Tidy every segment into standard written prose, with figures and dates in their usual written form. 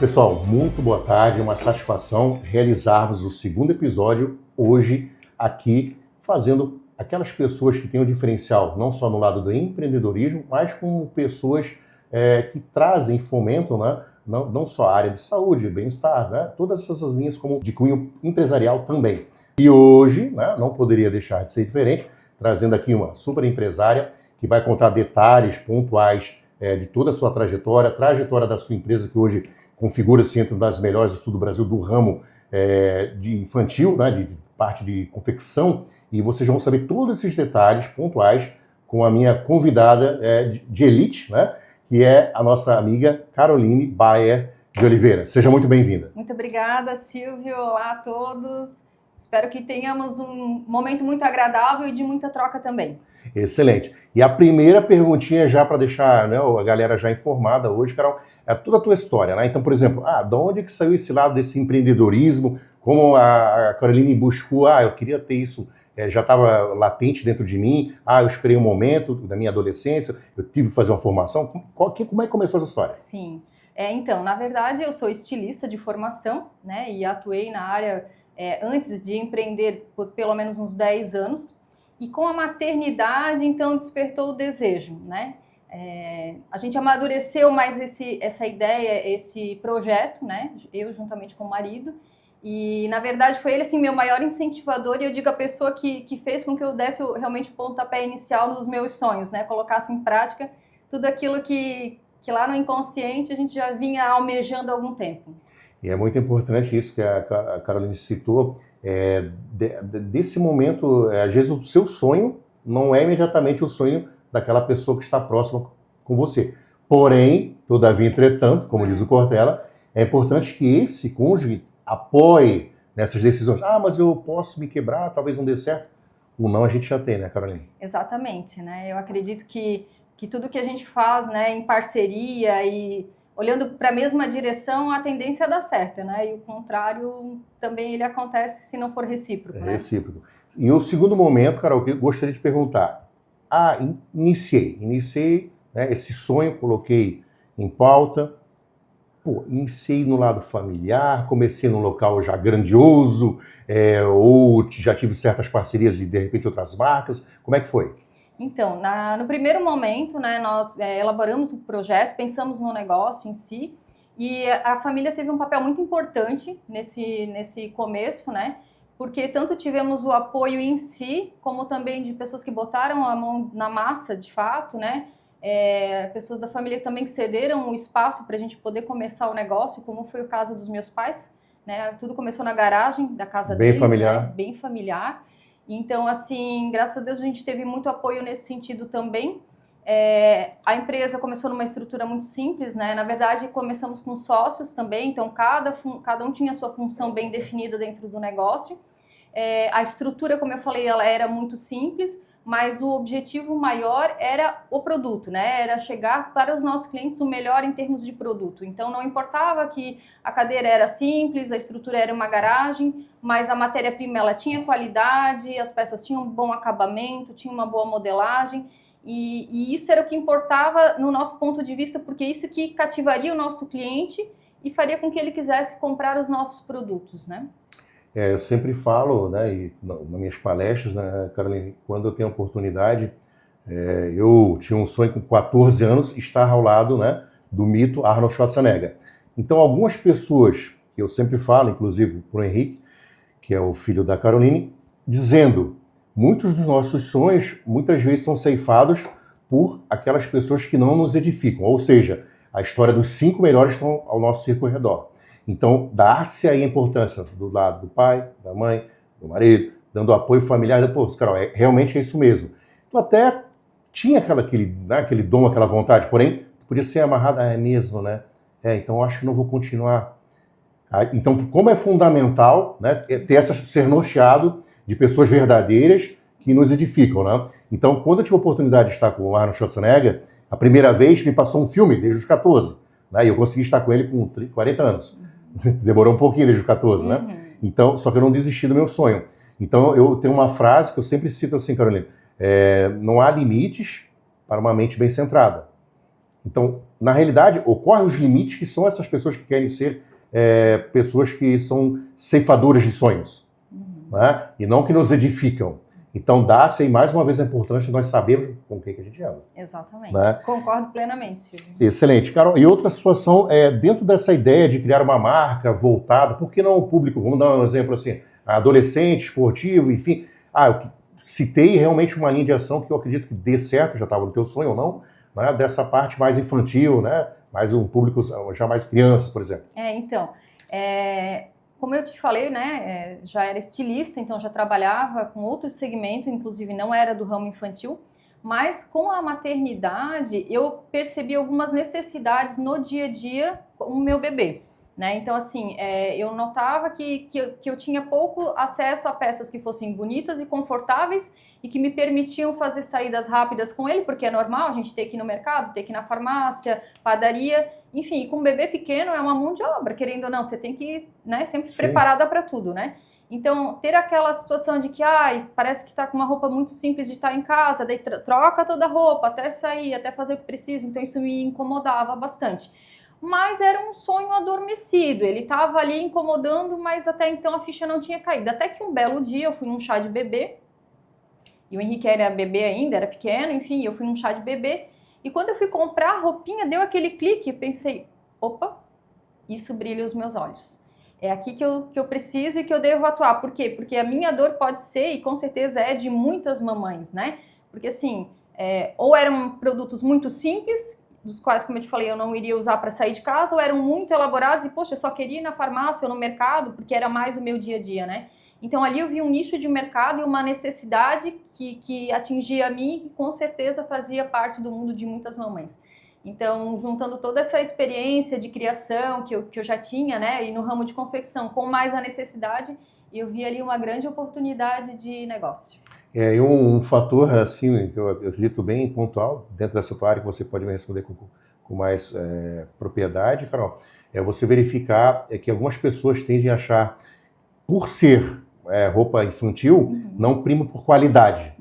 Pessoal, muito boa tarde, uma satisfação realizarmos o segundo episódio hoje aqui, fazendo aquelas pessoas que têm o diferencial, não só no lado do empreendedorismo, mas como pessoas que trazem, fomentam, né, não só a área de saúde, bem-estar, né, todas essas linhas como de cunho empresarial também. E hoje, né, não poderia deixar de ser diferente, trazendo aqui uma super empresária que vai contar detalhes pontuais de toda a sua trajetória da sua empresa, que hoje configura-se entre uma das melhores do sul do Brasil do ramo de infantil, né, de parte de confecção, e vocês vão saber todos esses detalhes pontuais com a minha convidada de elite, né, que é a nossa amiga Caroline Bayer de Oliveira. Seja muito bem-vinda. Muito obrigada, Silvio. Olá a todos. Espero que tenhamos um momento muito agradável e de muita troca também. Excelente. E a primeira perguntinha já para deixar, né, a galera já informada hoje, Carol, é toda a tua história, né? Então, por exemplo, de onde que saiu esse lado desse empreendedorismo? Como a Caroline buscou, eu queria ter isso, já estava latente dentro de mim, eu esperei um momento da minha adolescência, eu tive que fazer uma formação. Como é que começou essa história? Sim. Então, na verdade, eu sou estilista de formação, né? E atuei na área antes de empreender por pelo menos uns 10 anos. E com a maternidade, então, despertou o desejo, né? A gente amadureceu mais essa ideia, esse projeto, né? Eu juntamente com o marido. E, na verdade, foi ele, assim, meu maior incentivador. E eu digo a pessoa que fez com que eu desse realmente o pontapé inicial nos meus sonhos, né? Colocasse em prática tudo aquilo que lá no inconsciente a gente já vinha almejando há algum tempo. E é muito importante isso que a Caroline citou, desse momento, às vezes o seu sonho não é imediatamente o sonho daquela pessoa que está próxima com você. Porém, todavia, entretanto, como diz o Cortella, é importante que esse cônjuge apoie nessas decisões. Mas eu posso me quebrar, talvez não dê certo. O não a gente já tem, né, Caroline? Exatamente, né? Eu acredito que tudo que a gente faz, né, em parceria e olhando para a mesma direção, a tendência é dar certo, né? E o contrário também ele acontece se não for recíproco, né? Recíproco. E o segundo momento, Carol, que eu gostaria de perguntar. Iniciei, né, esse sonho, coloquei em pauta. Iniciei no lado familiar, comecei num local já grandioso, ou já tive certas parcerias de repente, outras marcas. Como é que foi? Então, no primeiro momento, né, nós elaboramos o projeto, pensamos no negócio em si, e a família teve um papel muito importante nesse começo, né, porque tanto tivemos o apoio em si, como também de pessoas que botaram a mão na massa, de fato, né, pessoas da família também que cederam o espaço para a gente poder começar o negócio, como foi o caso dos meus pais, né, tudo começou na garagem da casa deles, familiar. né, bem familiar. Então, assim, graças a Deus a gente teve muito apoio nesse sentido também. A empresa começou numa estrutura muito simples, né? Na verdade, começamos com sócios também, então cada um tinha a sua função bem definida dentro do negócio. A estrutura, como eu falei, ela era muito simples, mas o objetivo maior era o produto, né? Era chegar para os nossos clientes o melhor em termos de produto. Então, não importava que a cadeira era simples, a estrutura era uma garagem, mas a matéria-prima ela tinha qualidade, as peças tinham um bom acabamento, tinha uma boa modelagem, e isso era o que importava no nosso ponto de vista, porque isso que cativaria o nosso cliente e faria com que ele quisesse comprar os nossos produtos, né? Eu sempre falo, né, e nas minhas palestras, né, Caroline, quando eu tenho oportunidade, eu tinha um sonho com 14 anos, estar ao lado, né, do mito Arnold Schwarzenegger. Então, algumas pessoas, que eu sempre falo, inclusive para o Henrique, que é o filho da Caroline, dizendo, muitos dos nossos sonhos, muitas vezes são ceifados por aquelas pessoas que não nos edificam, ou seja, a história dos 5 melhores estão ao nosso círculo ao redor. Então, dar-se aí a importância do lado do pai, da mãe, do marido, dando apoio familiar. Depois, Carol, realmente é isso mesmo. Tu até tinha aquele dom, aquela vontade, porém, podia ser amarrado, é mesmo, né? Então eu acho que não vou continuar. Então, como é fundamental, né, ser norteado de pessoas verdadeiras que nos edificam, né? Então, quando eu tive a oportunidade de estar com o Arnold Schwarzenegger, a primeira vez me passou um filme desde os 14, né? E eu consegui estar com ele com 40 anos. Demorou um pouquinho desde os 14, né? Então, só que eu não desisti do meu sonho. Então, eu tenho uma frase que eu sempre cito assim, Carolina, não há limites para uma mente bem centrada. Então, na realidade, ocorrem os limites que são essas pessoas que querem ser pessoas que são ceifadoras de sonhos, né? E não que nos edificam. Então, dá-se, e mais uma vez é importante nós sabermos com quem que a gente ama. Exatamente. Né? Concordo plenamente, Silvio. Excelente. Carol, e outra situação é, dentro dessa ideia de criar uma marca voltada, por que não o público, vamos dar um exemplo assim, adolescente, esportivo, enfim. Eu citei realmente uma linha de ação que eu acredito que dê certo, já estava no teu sonho ou não, né? Dessa parte mais infantil, né? Mais um público já mais crianças, por exemplo. Como eu te falei, né, já era estilista, então já trabalhava com outro segmento, inclusive não era do ramo infantil, mas com a maternidade eu percebi algumas necessidades no dia a dia com o meu bebê, né? Então, assim, eu notava que eu tinha pouco acesso a peças que fossem bonitas e confortáveis e que me permitiam fazer saídas rápidas com ele, porque é normal a gente ter que ir no mercado, ter que ir na farmácia, padaria, enfim, com um bebê pequeno é uma mão de obra, querendo ou não, você tem que ir, né, sempre Sim. preparada para tudo, né? Então, ter aquela situação de que, parece que está com uma roupa muito simples de estar em casa, daí troca toda a roupa, até sair, até fazer o que precisa, então isso me incomodava bastante. Mas era um sonho adormecido, ele estava ali incomodando, mas até então a ficha não tinha caído. Até que um belo dia eu fui num chá de bebê, e o Henrique era bebê ainda, era pequeno, enfim, eu fui num chá de bebê, e quando eu fui comprar a roupinha, deu aquele clique, eu pensei, opa, isso brilha os meus olhos. É aqui que eu preciso e que eu devo atuar. Por quê? Porque a minha dor pode ser, e com certeza é de muitas mamães, né? Porque assim, ou eram produtos muito simples, dos quais, como eu te falei, eu não iria usar para sair de casa, ou eram muito elaborados e, poxa, eu só queria ir na farmácia ou no mercado, porque era mais o meu dia a dia, né? Então ali eu vi um nicho de mercado e uma necessidade que atingia a mim e com certeza fazia parte do mundo de muitas mamães. Então, juntando toda essa experiência de criação que eu já tinha, né, e no ramo de confecção, com mais a necessidade, eu vi ali uma grande oportunidade de negócio. E um fator, assim, que eu acredito bem pontual, dentro dessa tua área, que você pode me responder com mais propriedade, Carol, é você verificar que algumas pessoas tendem a achar, por ser roupa infantil, não prima por qualidade.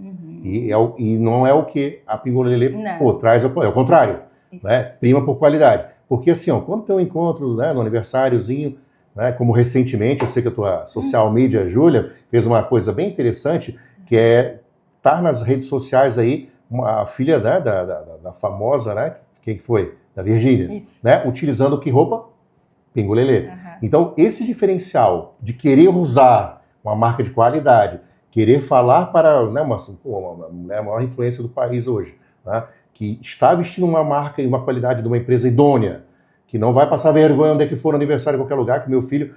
E não é o que a Pingolelê traz, é o contrário. Né? Prima por qualidade. Porque assim, quando tem um encontro, né, no aniversáriozinho, né, como recentemente, eu sei que a tua social media, Júlia, fez uma coisa bem interessante, que é estar nas redes sociais aí, a filha, né, da famosa, né, quem que foi? Da Virgínia, né, utilizando que roupa? Pingolelê. Então, esse diferencial de querer usar uma marca de qualidade, querer falar para, né, a maior influência do país hoje, né, que está vestindo uma marca e uma qualidade de uma empresa idônea, que não vai passar vergonha onde é que for no aniversário, em qualquer lugar, que meu filho...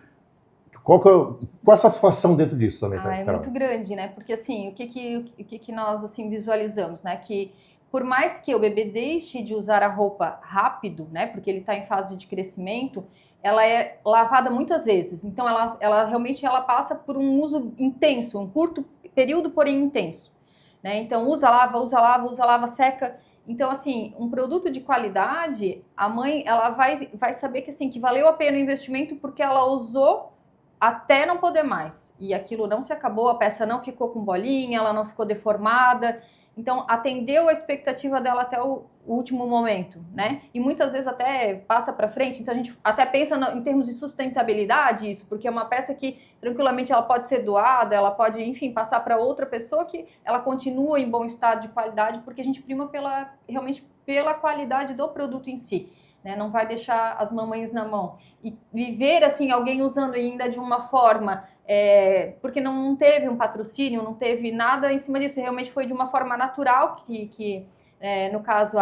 Qual a satisfação dentro disso também? É muito grande, né? Porque assim, o que nós assim, visualizamos, né? Que por mais que o bebê deixe de usar a roupa rápido, né? Porque ele está em fase de crescimento, ela é lavada muitas vezes. Então, ela realmente passa por um uso intenso, um curto período, porém intenso. Né? Então, usa, lava, seca... Então, assim, um produto de qualidade, a mãe, ela vai saber que, assim, que valeu a pena o investimento porque ela usou até não poder mais. E aquilo não se acabou, a peça não ficou com bolinha, ela não ficou deformada. Então, atendeu a expectativa dela até o último momento, né? E muitas vezes até passa para frente. Então, a gente até pensa em termos de sustentabilidade isso, porque é uma peça que tranquilamente ela pode ser doada, ela pode, enfim, passar para outra pessoa que ela continua em bom estado de qualidade, porque a gente prima realmente pela qualidade do produto em si. Né? Não vai deixar as mamães na mão. E viver assim, alguém usando ainda de uma forma... porque não teve um patrocínio, não teve nada em cima disso, realmente foi de uma forma natural que no caso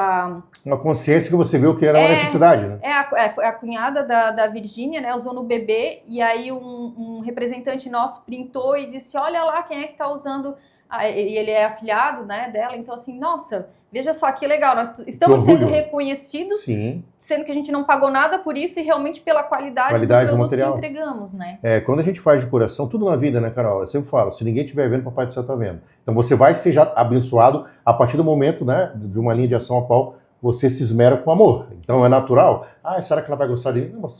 uma consciência que você viu que era uma necessidade, né? A cunhada da Virgínia, né, usou no bebê, e aí um representante nosso printou e disse, olha lá quem é que está usando, e ele é afilhado, né, dela, então assim, nossa, veja só que legal, nós estamos sendo reconhecidos, sim, sendo que a gente não pagou nada por isso e realmente pela qualidade do produto que entregamos, né? Quando a gente faz de coração, tudo na vida, né, Carol? Eu sempre falo, se ninguém estiver vendo, o Papai do Céu está vendo. Então você vai ser já abençoado a partir do momento, né, de uma linha de ação a qual você se esmera com amor. Então é natural. Será que ela vai gostar de mim? Não, mas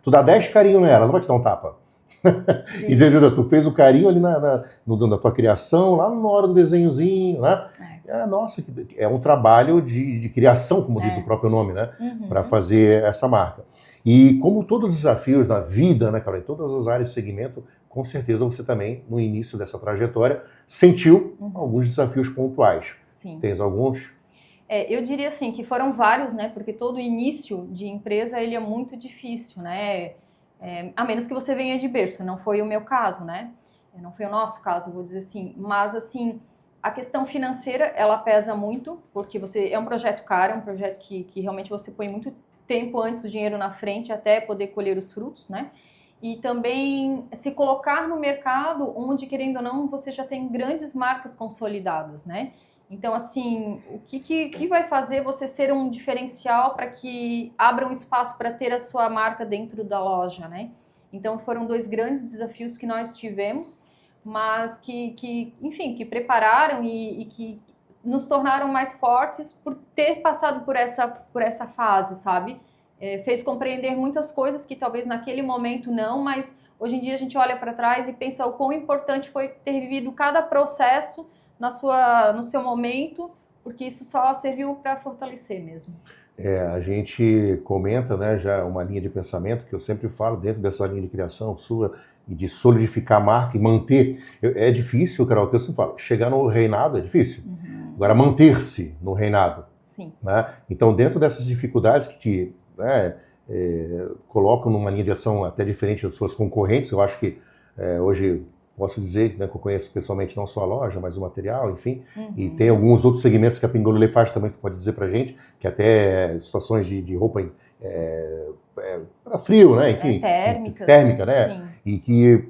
tu dá 10 carinhos nela, ela não vai te dar um tapa. Entendeu? Tu fez o carinho ali na tua criação, lá na hora do desenhozinho, né? Nossa, é um trabalho de criação, como diz o próprio nome, né? Para fazer essa marca. E como todos os desafios na vida, né, cara, em todas as áreas de segmento, com certeza você também, no início dessa trajetória, sentiu alguns desafios pontuais. Sim. Tens alguns? Eu diria assim que foram vários, né? Porque todo início de empresa ele é muito difícil, né? A menos que você venha de berço, não foi o meu caso, né? Não foi o nosso caso, vou dizer assim. Mas assim, a questão financeira ela pesa muito, porque é um projeto caro, é um projeto que realmente você põe muito tempo antes do dinheiro na frente até poder colher os frutos, né? E também se colocar no mercado onde, querendo ou não, você já tem grandes marcas consolidadas, né? Então, assim, o que vai fazer você ser um diferencial para que abra um espaço para ter a sua marca dentro da loja, né? Então, foram 2 grandes desafios que nós tivemos, mas enfim, que prepararam e que nos tornaram mais fortes por ter passado por essa fase, sabe? Fez compreender muitas coisas que talvez naquele momento não, mas hoje em dia a gente olha para trás e pensa o quão importante foi ter vivido cada processo no seu momento, porque isso só serviu para fortalecer mesmo. A gente comenta, né, já uma linha de pensamento que eu sempre falo dentro dessa linha de criação sua e de solidificar a marca e manter. É difícil, Carol, que eu sempre falo, chegar no reinado é difícil. Agora, manter-se no reinado. Sim. Né? Então, dentro dessas dificuldades que te colocam numa linha de ação até diferente das suas concorrentes, eu acho que hoje posso dizer, né, que eu conheço pessoalmente não só a loja, mas o material, enfim, e tem alguns outros segmentos que a Pingolele faz também, que pode dizer pra gente, que até situações de roupa para frio, né, enfim. Térmica, né, sim. E que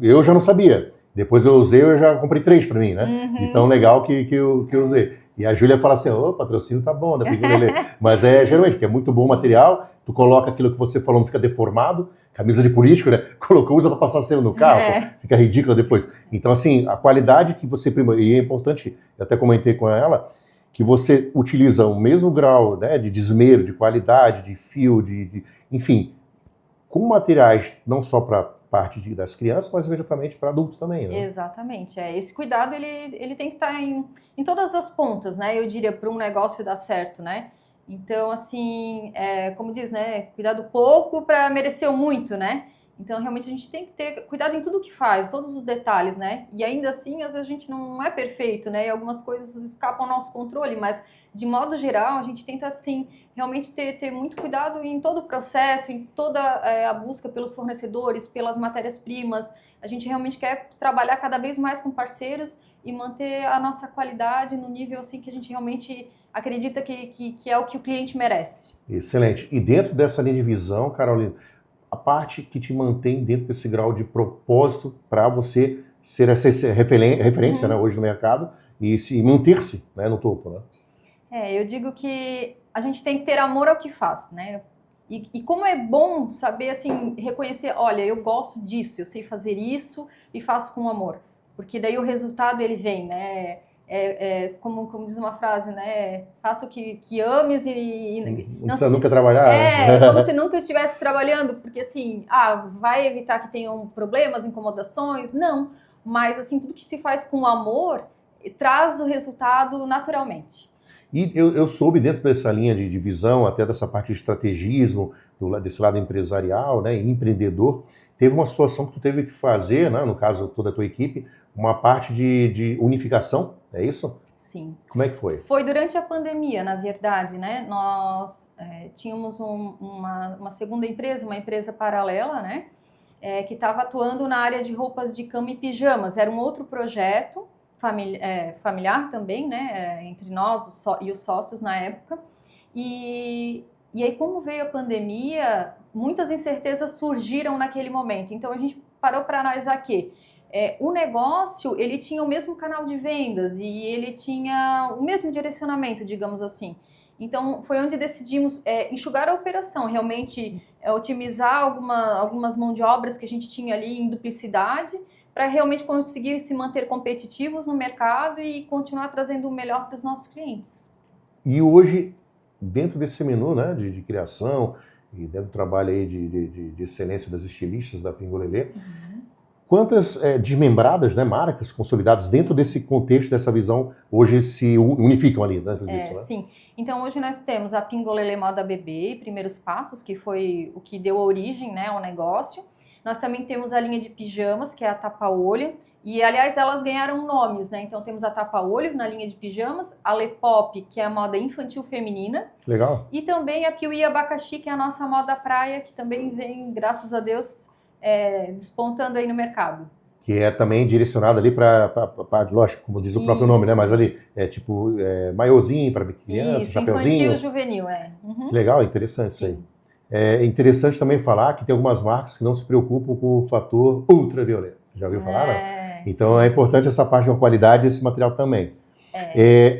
eu já não sabia. Depois eu usei, eu já comprei 3 para mim, né? Então, legal que eu usei. E a Júlia fala assim, o patrocínio tá bom, da Pingolele. Mas geralmente, porque é muito bom o material, tu coloca aquilo que você falou, não fica deformado, camisa de político, né? Colocou, usa para passar cena no carro, fica ridículo depois. Então, assim, a qualidade que você... E é importante, eu até comentei com ela, que você utiliza o mesmo grau, né, de esmero, de qualidade, de fio, enfim, com materiais não só para parte das crianças, mas imediatamente para adulto também, né? Exatamente. Esse cuidado, ele tem que estar em todas as pontas, né? Eu diria, para um negócio dar certo, né? Então, assim, como diz, né? Cuidado pouco para merecer o muito, né? Então, realmente, a gente tem que ter cuidado em tudo que faz, todos os detalhes, né? E ainda assim, às vezes a gente não é perfeito, né? E algumas coisas escapam ao nosso controle, mas, de modo geral, a gente tenta, assim, realmente ter muito cuidado em todo o processo, em toda a busca pelos fornecedores, pelas matérias-primas. A gente realmente quer trabalhar cada vez mais com parceiros e manter a nossa qualidade no nível assim que a gente realmente acredita que é o que o cliente merece. Excelente. E dentro dessa linha de visão, Carolina, a parte que te mantém dentro desse grau de propósito para você ser essa referência, né, hoje no mercado e manter-se, né, no topo, né? Eu digo que a gente tem que ter amor ao que faz, né? E como é bom saber, assim, reconhecer, olha, eu gosto disso, eu sei fazer isso e faço com amor. Porque daí o resultado, ele vem, né? Como diz uma frase, né? Faça o que ames não precisa nunca trabalhar. Como se nunca estivesse trabalhando, porque assim, vai evitar que tenham problemas, incomodações? Não. Mas, assim, tudo que se faz com amor traz o resultado naturalmente. E eu soube, dentro dessa linha de visão, até dessa parte de estrategismo, desse lado empresarial, né, e empreendedor, teve uma situação que tu teve que fazer, né, no caso toda a tua equipe, uma parte de unificação, é isso? Sim. Como é que foi? Foi durante a pandemia, na verdade, né? Nós tínhamos uma segunda empresa, uma empresa paralela, né? Que estava atuando na área de roupas de cama e pijamas. Era um outro projeto, familiar também, né, entre nós e os sócios na época. E aí, como veio a pandemia, muitas incertezas surgiram naquele momento. Então, a gente parou para analisar que o negócio, ele tinha o mesmo canal de vendas e ele tinha o mesmo direcionamento, digamos assim. Então, foi onde decidimos enxugar a operação, realmente otimizar algumas mãos de obras que a gente tinha ali em duplicidade, para realmente conseguir se manter competitivos no mercado e continuar trazendo o melhor para os nossos clientes. E hoje, dentro desse menu, né, de criação e dentro do trabalho aí de excelência das estilistas da Pingolele, Quantas desmembradas, né, marcas consolidadas dentro desse contexto, dessa visão, hoje se unificam ali dentro disso, né? Sim. Então, hoje nós temos a Pingolele Moda Bebê, Primeiros Passos, que foi o que deu origem, né, ao negócio. Nós também temos a linha de pijamas, que é a Tapa-Olho. E, aliás, elas ganharam nomes, né? Então, temos a Tapa-Olho na linha de pijamas, a Lepop, que é a moda infantil feminina. Legal. E também a Piuí Abacaxi, que é a nossa moda praia, que também vem, graças a Deus, despontando aí no mercado. Que é também direcionado ali para, lógico, como diz o próprio nome, né? Mas ali é tipo maiozinho para criança, Isso, chapeuzinho. infantil juvenil, Uhum. Que legal, interessante isso aí. É interessante também falar que tem algumas marcas que não se preocupam com o fator ultravioleta. Já ouviu falar? Não? Então é importante essa parte de uma qualidade desse material também.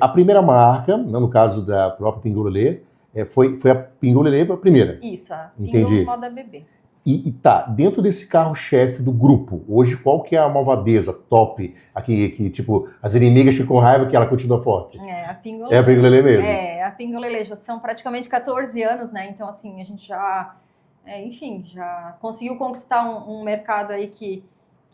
A primeira marca, no caso da própria Pingolele, foi a Pingolele a primeira. Isso, a Entendi. Moda Bebê. E tá, dentro desse carro-chefe do grupo, hoje qual que é a malvadeza top, aqui que tipo, as inimigas ficam com raiva que ela continua forte? A Pingolele. É a Pingolele mesmo? A Pingolele, já são praticamente 14 anos, né? Então, assim, a gente já, enfim, já conseguiu conquistar um mercado aí que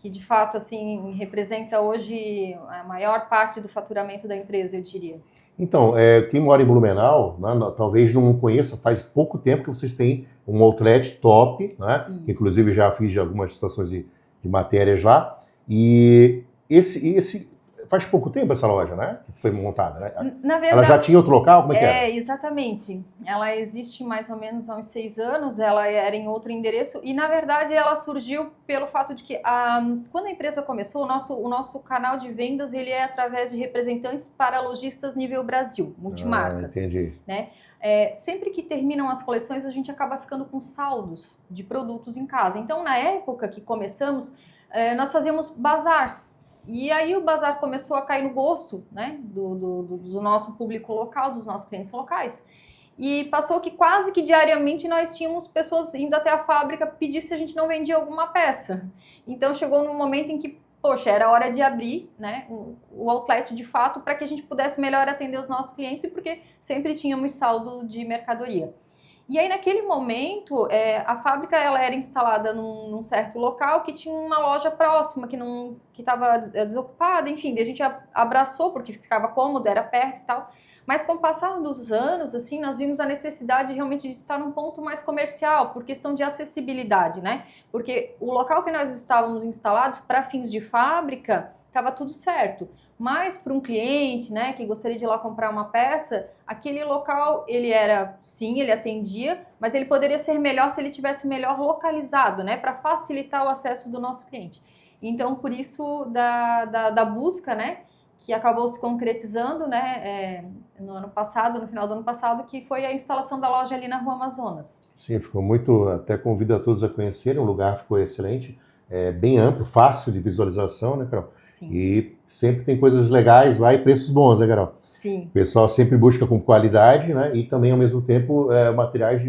de fato, assim, representa hoje a maior parte do faturamento da empresa, eu diria. Então, quem mora em Blumenau, né, talvez não conheça, faz pouco tempo que vocês têm um outlet top, né? Inclusive já fiz algumas situações de matérias lá. E esse faz pouco tempo essa loja, né? Que foi montada, né? Na verdade, ela já tinha outro local? Como é que era? Exatamente. Ela existe mais ou menos há uns 6 anos, ela era em outro endereço e, na verdade, ela surgiu pelo fato de que, quando a empresa começou, o nosso canal de vendas ele é através de representantes para lojistas nível Brasil, multimarcas. Entendi. Né? Sempre que terminam as coleções, a gente acaba ficando com saldos de produtos em casa. Então, na época que começamos, nós fazíamos bazars. E aí o bazar começou a cair no gosto, né, do nosso público local, dos nossos clientes locais. E passou que quase que diariamente nós tínhamos pessoas indo até a fábrica pedir se a gente não vendia alguma peça. Então chegou num momento em que, poxa, era hora de abrir, né, o outlet de fato para que a gente pudesse melhor atender os nossos clientes, porque sempre tínhamos saldo de mercadoria. E aí, naquele momento, a fábrica ela era instalada num certo local que tinha uma loja próxima, que estava desocupada, enfim, a gente abraçou porque ficava cômodo, era perto e tal. Mas com o passar dos anos, assim, nós vimos a necessidade realmente de estar num ponto mais comercial, por questão de acessibilidade, né? Porque o local que nós estávamos instalados, para fins de fábrica, estava tudo certo. Mas para um cliente, né, que gostaria de ir lá comprar uma peça, aquele local, ele era, sim, ele atendia, mas ele poderia ser melhor se ele tivesse melhor localizado, né, para facilitar o acesso do nosso cliente. Então, por isso, da busca, né, que acabou se concretizando, né, no ano passado, no final do ano passado, que foi a instalação da loja ali na Rua Amazonas. Sim, ficou muito, até convido a todos a conhecerem, o lugar ficou excelente. Bem amplo, fácil de visualização, né, Carol? Sim. E sempre tem coisas legais lá e preços bons, né, Carol? Sim. O pessoal sempre busca com qualidade, né? E também, ao mesmo tempo, materiais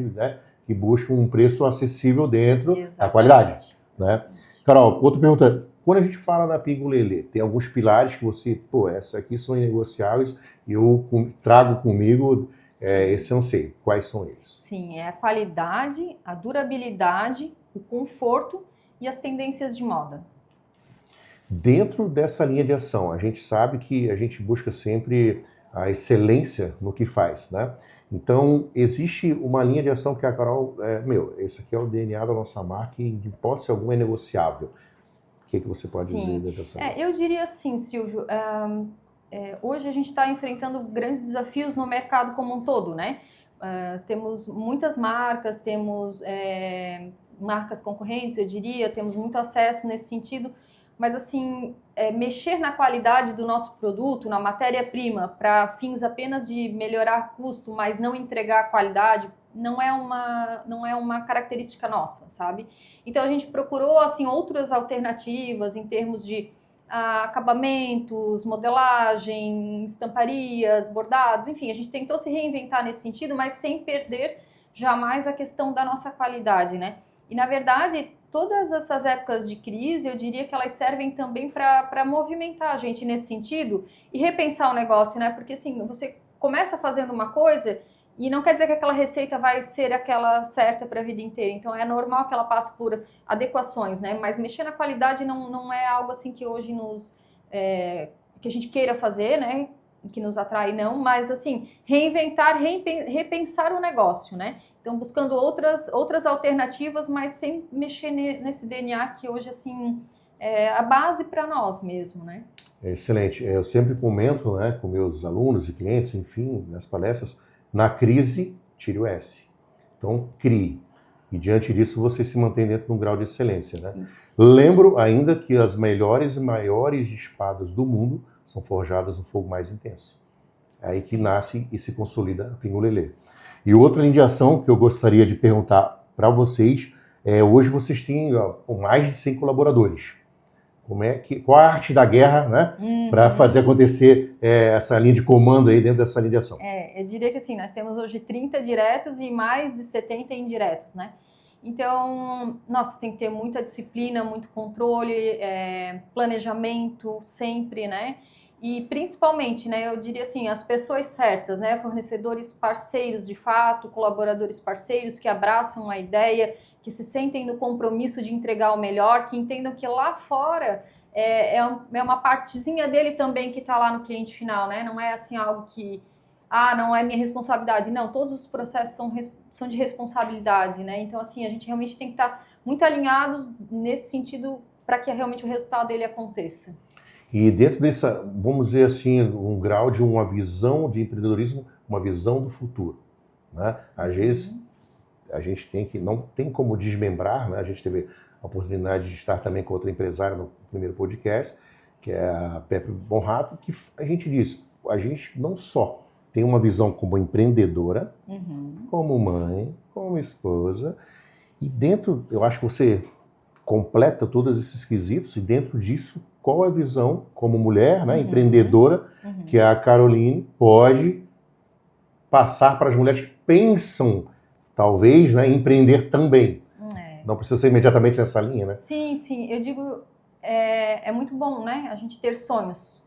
que buscam um preço acessível dentro da qualidade, né? Carol, outra pergunta. Quando a gente fala da Pingolele, tem alguns pilares que você, essa aqui são inegociáveis e eu trago comigo esse anseio. Quais são eles? Sim, é a qualidade, a durabilidade, o conforto e as tendências de moda. Dentro dessa linha de ação, a gente sabe que a gente busca sempre a excelência no que faz, né? Então, existe uma linha de ação que a Carol, esse aqui é o DNA da nossa marca e de hipótese alguma é negociável. O que você pode dizer dessa? Eu diria assim, Silvio, hoje a gente está enfrentando grandes desafios no mercado como um todo, né? Temos muitas marcas, temos marcas concorrentes, eu diria, temos muito acesso nesse sentido, mas assim, mexer na qualidade do nosso produto, na matéria-prima, para fins apenas de melhorar custo, mas não entregar qualidade, não é uma característica nossa, sabe? Então a gente procurou assim outras alternativas em termos de acabamentos, modelagem, estamparias, bordados, enfim, a gente tentou se reinventar nesse sentido, mas sem perder jamais a questão da nossa qualidade, né? E na verdade, todas essas épocas de crise, eu diria que elas servem também para movimentar a gente nesse sentido e repensar o negócio, né? Porque assim, você começa fazendo uma coisa E não quer dizer que aquela receita vai ser aquela certa para a vida inteira. Então, é normal que ela passe por adequações, né? Mas mexer na qualidade não é algo assim que hoje que a gente queira fazer, né? Que nos atrai, não. Mas, assim, reinventar, repensar o negócio, né? Então, buscando outras alternativas, mas sem mexer nesse DNA que hoje, assim, é a base para nós mesmo, né? Excelente. Eu sempre comento, né, com meus alunos e clientes, enfim, nas palestras, na crise, tire o S. Então, crie. E diante disso, você se mantém dentro de um grau de excelência, né? Isso. Lembro ainda que as melhores e maiores espadas do mundo são forjadas no fogo mais intenso. É aí que nasce e se consolida a Pingo-Lelê. E outra linha de ação que eu gostaria de perguntar para vocês hoje vocês têm mais de 100 colaboradores. Qual a arte da guerra, né, para fazer acontecer essa linha de comando aí dentro dessa linha de ação? Eu diria que assim, nós temos hoje 30 diretos e mais de 70 indiretos, né? Então, nossa, tem que ter muita disciplina, muito controle, planejamento sempre, né? E principalmente, né, eu diria assim, as pessoas certas, né, fornecedores parceiros de fato, colaboradores parceiros que abraçam a ideia, que se sentem no compromisso de entregar o melhor, que entendam que lá fora é uma partezinha dele também que está lá no cliente final, né? Não é assim algo que, não é minha responsabilidade. Não, todos os processos são de responsabilidade, né? Então, assim, a gente realmente tem que estar muito alinhados nesse sentido para que realmente o resultado dele aconteça. E dentro dessa, vamos dizer assim, um grau de uma visão de empreendedorismo, uma visão do futuro, né? Às vezes a gente não tem como desmembrar, né? A gente teve a oportunidade de estar também com outra empresária no primeiro podcast, que é a Pepe Bonrato, que a gente disse, a gente não só tem uma visão como empreendedora, como mãe, como esposa, e dentro, eu acho que você completa todos esses quesitos, e dentro disso, qual a visão como mulher, né, empreendedora, que a Caroline pode passar para as mulheres que pensam talvez, né, empreender também. Não precisa ser imediatamente nessa linha, né? Sim. Eu digo, é muito bom, né, a gente ter sonhos.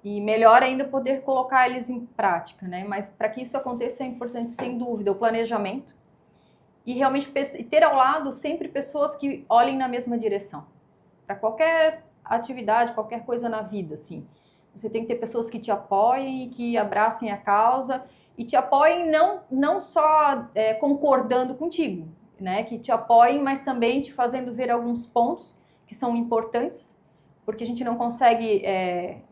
E melhor ainda poder colocar eles em prática, né? Mas para que isso aconteça é importante, sem dúvida, o planejamento. E realmente ter ao lado sempre pessoas que olhem na mesma direção. Para qualquer atividade, qualquer coisa na vida, assim. Você tem que ter pessoas que te apoiem, que abracem a causa e te apoiem não só concordando contigo, né? Que te apoiem, mas também te fazendo ver alguns pontos que são importantes, porque a gente não consegue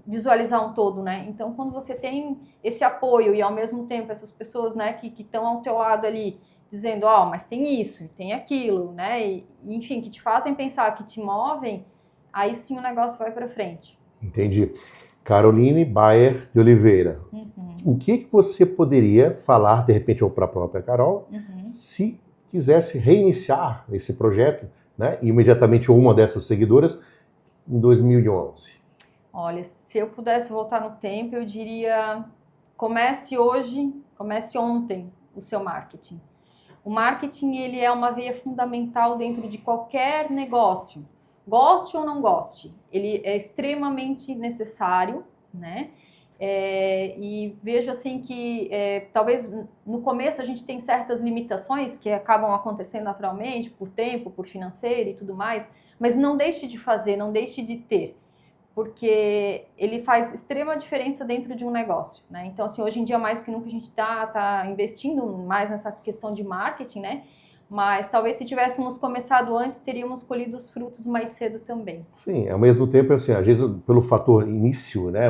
visualizar um todo, né? Então, quando você tem esse apoio e, ao mesmo tempo, essas pessoas, né, que estão ao teu lado ali, dizendo, mas tem isso, tem aquilo, né? E, enfim, que te fazem pensar, que te movem, aí sim o negócio vai para frente. Entendi. Caroline Bayer de Oliveira, o que você poderia falar, de repente, ou para a própria Carol, se quisesse reiniciar esse projeto, né, imediatamente uma dessas seguidoras, em 2011? Olha, se eu pudesse voltar no tempo, eu diria, comece hoje, comece ontem o seu marketing. O marketing, ele é uma veia fundamental dentro de qualquer negócio. Goste ou não goste, ele é extremamente necessário, né? E vejo assim que talvez no começo a gente tem certas limitações que acabam acontecendo naturalmente, por tempo, por financeiro e tudo mais, mas não deixe de fazer, não deixe de ter, porque ele faz extrema diferença dentro de um negócio, né? Então, assim, hoje em dia, mais que nunca, a gente tá investindo mais nessa questão de marketing, né? Mas talvez se tivéssemos começado antes, teríamos colhido os frutos mais cedo também. Sim, ao mesmo tempo, assim, às vezes pelo fator início, né,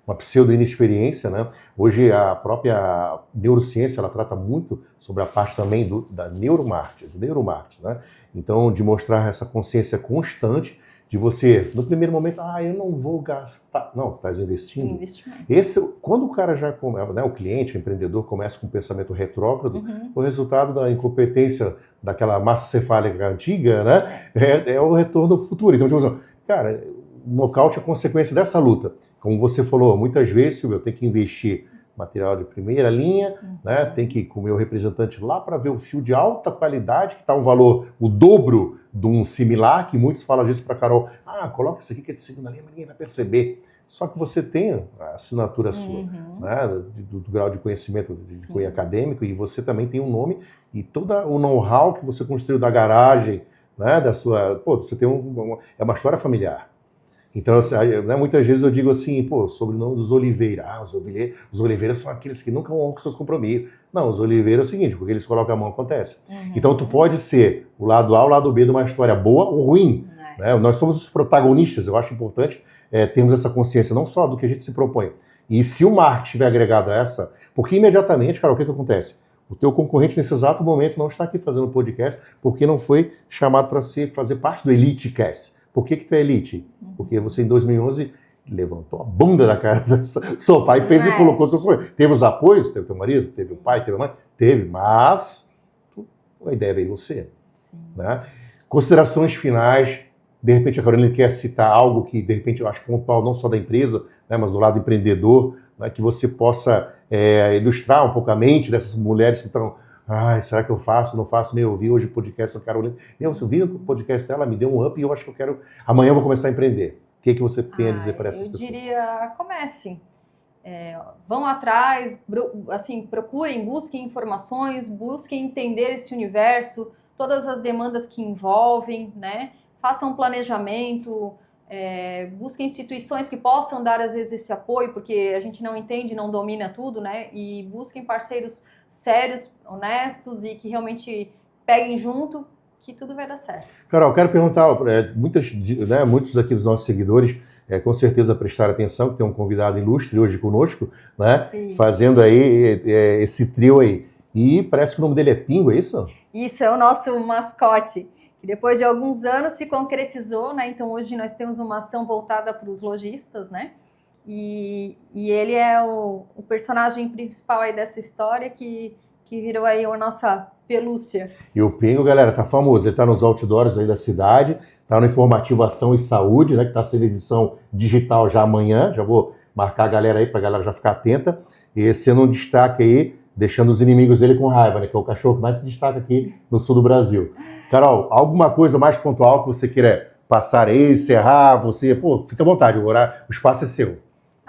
uma pseudo-inexperiência, né? Hoje a própria neurociência, ela trata muito sobre a parte também da neuromarketing, do neuromarketing, né? Então, de mostrar essa consciência constante de você, no primeiro momento, eu não vou gastar. Não, estás investindo. Investimento. Quando o cara já começa, né, o cliente, o empreendedor, começa com um pensamento retrógrado, o resultado da incompetência daquela massa cefálica antiga, né, é o retorno futuro. Então, tipo assim, cara, o nocaute é consequência dessa luta. Como você falou, muitas vezes, Silvio, eu tenho que investir material de primeira linha, né? Tem que ir com o meu representante lá para ver o fio de alta qualidade, que está um valor, o dobro de um similar, que muitos falam disso para a Carol, coloca isso aqui que é de segunda linha, mas ninguém vai perceber. Só que você tem a assinatura sua, né, do grau de conhecimento de cunho acadêmico, e você também tem um nome e todo o know-how que você construiu da garagem, né, da sua... Pô, você tem é uma história familiar. Então, assim, né, muitas vezes eu digo assim, pô, sobrenome dos Oliveira. Os Oliveira são aqueles que nunca honram com seus compromissos. Não, os Oliveira é o seguinte, porque eles colocam a mão, acontece. Então, tu pode ser o lado A ou o lado B de uma história boa ou ruim. Né? Nós somos os protagonistas, eu acho importante termos essa consciência, não só do que a gente se propõe. E se o marketing estiver agregado a essa, porque imediatamente, cara, o que acontece? O teu concorrente nesse exato momento não está aqui fazendo podcast porque não foi chamado para fazer parte do Elite Cast. Por que tu é elite? Porque você, em 2011, levantou a bunda da cara do sofá e fez e colocou seu sonho. Teve os apoios, teve teu marido, teve o pai, teve a mãe, teve, mas a ideia veio você. Né? Considerações finais, de repente a Carolina quer citar algo que, de repente, eu acho pontual, não só da empresa, né, mas do lado empreendedor, né, que você possa ilustrar um pouco a mente dessas mulheres que estão... Ai, será que eu faço? Não faço? Eu vi hoje o podcast da Carolina. Eu vi o podcast dela, me deu um up e eu acho que eu quero... Amanhã eu vou começar a empreender. O que você tem a dizer para essas pessoas? Eu diria, comece. Vão atrás, assim, procurem, busquem informações, busquem entender esse universo, todas as demandas que envolvem, né? Façam um planejamento, busquem instituições que possam dar, às vezes, esse apoio, porque a gente não entende, não domina tudo, né? E busquem parceiros sérios, honestos e que realmente peguem junto, que tudo vai dar certo. Carol, quero perguntar, muitos aqui dos nossos seguidores com certeza prestaram atenção, que tem um convidado ilustre hoje conosco, né? Sim. Fazendo aí esse trio aí. E parece que o nome dele é Pingo, é isso? Isso, é o nosso mascote, que depois de alguns anos se concretizou, né? Então hoje nós temos uma ação voltada para os lojistas, né? E ele é o personagem principal aí dessa história que virou aí a nossa pelúcia. E o Pingo, galera, tá famoso. Ele tá nos outdoors aí da cidade, tá no Informativo Ação e Saúde, né? Que tá sendo edição digital já amanhã. Já vou marcar a galera aí pra galera já ficar atenta. E sendo um destaque aí, deixando os inimigos dele com raiva, né? Que é o cachorro que mais se destaca aqui no sul do Brasil. Carol, alguma coisa mais pontual que você queira passar aí, encerrar? Você, fica à vontade, o espaço é seu.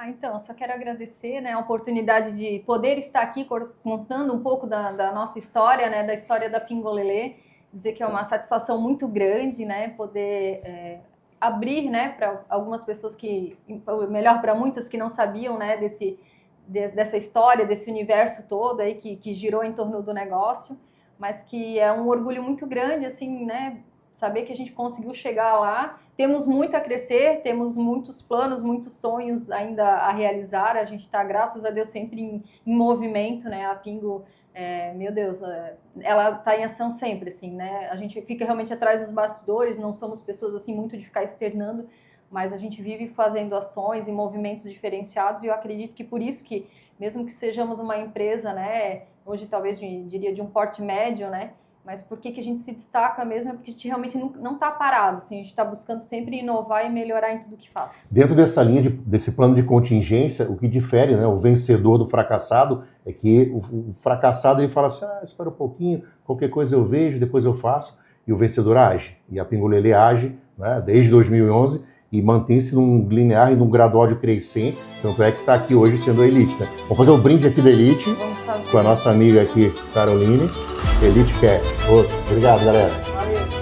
Então, só quero agradecer, né, a oportunidade de poder estar aqui contando um pouco da nossa história, né, da história da Pingolelê, dizer que é uma satisfação muito grande, né, poder abrir, né, para algumas pessoas melhor, para muitas que não sabiam, né, dessa história, desse universo todo aí que girou em torno do negócio, mas que é um orgulho muito grande, assim, né, saber que a gente conseguiu chegar lá. Temos muito a crescer, temos muitos planos, muitos sonhos ainda a realizar. A gente está, graças a Deus, sempre em movimento, né? A Pingo, meu Deus, ela está em ação sempre, assim, né? A gente fica realmente atrás dos bastidores, não somos pessoas, assim, muito de ficar externando, mas a gente vive fazendo ações e movimentos diferenciados, e eu acredito que por isso que, mesmo que sejamos uma empresa, né? Hoje, talvez, diria de um porte médio, né? Mas por que a gente se destaca mesmo é porque a gente realmente não está parado, assim, a gente está buscando sempre inovar e melhorar em tudo que faz. Dentro dessa linha, desse plano de contingência, o que difere, né, o vencedor do fracassado é que o fracassado ele fala assim, espera um pouquinho, qualquer coisa eu vejo, depois eu faço, e o vencedor age. E a Pingolelê age, né, desde 2011 e mantém-se num linear e num gradual de crescer, tanto é que está aqui hoje sendo a Elite. Né? Vamos fazer um brinde aqui da Elite. Vamos fazer. Com a nossa amiga aqui, Caroline, Elite Cast. Obrigado, galera. Valeu.